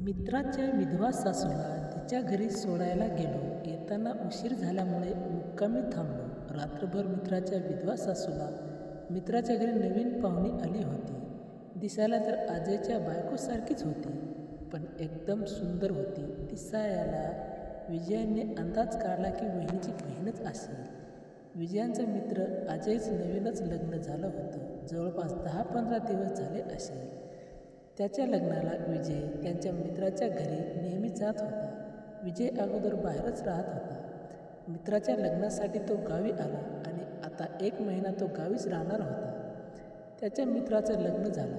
मित्राच्या विधवा सासूला तिच्या घरी सोडायला गेलो. येताना उशीर झाल्यामुळे मुक्कामी थांबलो. रात्रभर मित्राच्या विधवा सासूला मित्राच्या घरी नवीन पाहुणी आली होती. दिसायला तर अजयच्या बायकोसारखीच होती, पण एकदम सुंदर होती. दिसायला विजयने अंदाज काढला की वहिनीची बहीणच असेल. विजयांचा मित्र अजयचं नवीनच लग्न झालं होतं. जवळपास 10-15 दिवस झाले असेल. त्याच्या लग्नाला विजय त्यांच्या मित्राच्या घरी नेहमी जात होता. विजय अगोदर बाहेरच राहत होता. मित्राच्या लग्नासाठी तो गावी आला आणि आता 1 महिना तो गावीच राहणार होता. त्याच्या मित्राचं लग्न झालं.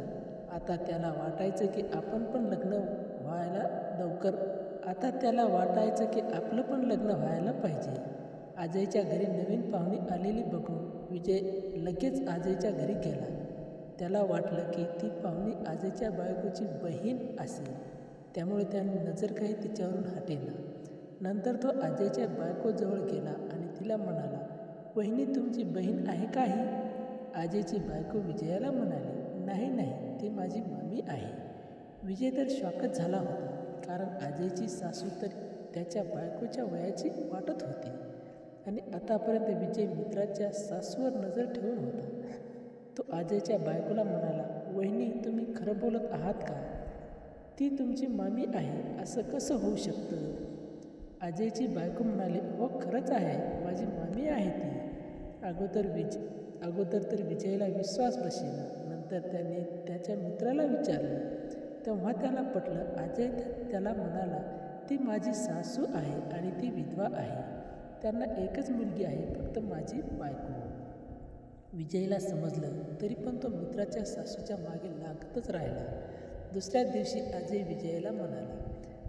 आता त्याला वाटायचं की आपलं पण लग्न व्हायला पाहिजे. अजयच्या घरी नवीन पाहुणी आलेली बघून विजय लगेच अजयच्या घरी गेला. त्याला वाटलं की ती पाहुणी अजयच्या बायकोची बहीण असेल, त्यामुळे त्याने नजर काही तिच्यावरून हटेना. नंतर तो अजयच्या बायकोजवळ गेला आणि तिला म्हणाला, "वहिनी, तुमची बहीण आहे का ही?" अजयची बायको विजयाला म्हणाली, "नाही, ती माझी मामी आहे." विजय तर शॉकच झाला होता, कारण अजयची सासू तर त्याच्या बायकोच्या वयाची वाटत होती आणि आतापर्यंत विजय मित्राच्या सासूवर नजर ठेवून होता. तो अजयच्या बायकोला म्हणाला, "वहिनी, तुम्ही खरं बोलत आहात का? ती तुमची मामी आहे, असं कसं होऊ शकतं?" अजयची बायको म्हणाली, "हो, खरंच आहे, माझी मामी आहे ती." अगोदर तर विजयला विश्वास बसेना. नंतर त्याने त्याच्या मित्राला विचारलं, तेव्हा त्याला पटलं. अजय त्याला म्हणाला, "ती माझी सासू आहे आणि ती विधवा आहे. त्यांना एकच मुलगी आहे, फक्त माझी बायको." विजयला समजलं, तरी पण तो मित्राच्या सासूच्या मागे लागतच राहिला. दुसऱ्या दिवशी अजय विजयाला म्हणाला,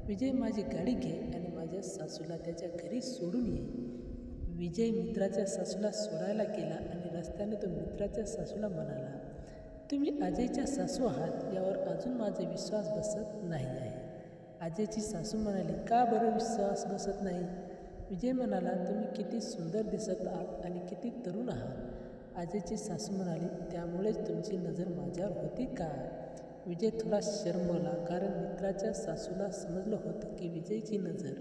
"विजय, माझी गाडी घे आणि माझ्या सासूला त्याच्या घरी सोडून ये." विजय मित्राच्या सासूला सोडायला गेला आणि रस्त्याने तो मित्राच्या सासूला म्हणाला, "तुम्ही अजयच्या सासू आहात यावर अजून माझा विश्वास बसत नाही आहे." अजयची सासू म्हणाली, "का बरं विश्वास बसत नाही?" विजय म्हणाला, "तुम्ही किती सुंदर दिसत आहात आणि किती तरुण आहात." अजयची सासू म्हणाली, "त्यामुळेच तुमची नजर माझ्यावर होती का?" विजय थोडा शरमला, कारण मित्राच्या सासूला समजलं होतं की विजयची नजर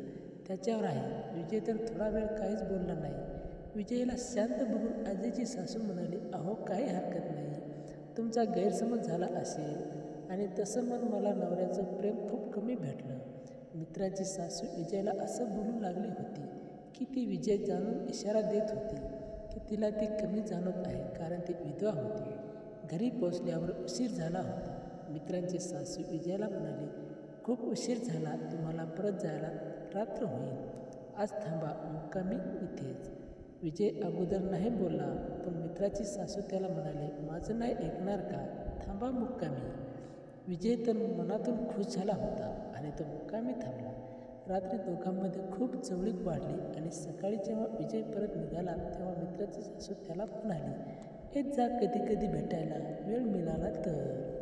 त्याच्यावर आहे. विजय तर थोडा वेळ काहीच बोलला नाही. विजयला शांत बघून अजयची सासू म्हणाली, "अहो, काही हरकत नाही. तुमचा गैरसमज झाला असेल आणि तसं मग मला नवऱ्याचं प्रेम खूप कमी भेटलं." मित्राची सासू विजयला असं बोलू लागली होती की ती विजय जाणून इशारा देत होती की तिला ती कमी जाणवत आहे, कारण ती विधवा होती. घरी पोचल्यावर उशीर झाला होता. मित्रांची सासू विजयाला म्हणाली, "खूप उशीर झाला, तुम्हाला परत जायला रात्र होईल. आज थांबा मुक्कामी इथेच." विजय अगोदर नाही बोलला, पण मित्राची सासू त्याला म्हणाली, "माझं नाही ऐकणार का? थांबा मुक्कामी." विजय तर मनातून खुश झाला होता आणि तो मुक्कामी थांबला. रात्री दोघांमध्ये खूप जवळीक वाढली आणि सकाळी जेव्हा विजय परत निघाला तेव्हा मित्राची सासू त्याला म्हणाली, "येत जा कधी कधी भेटायला, वेळ मिळाला तर."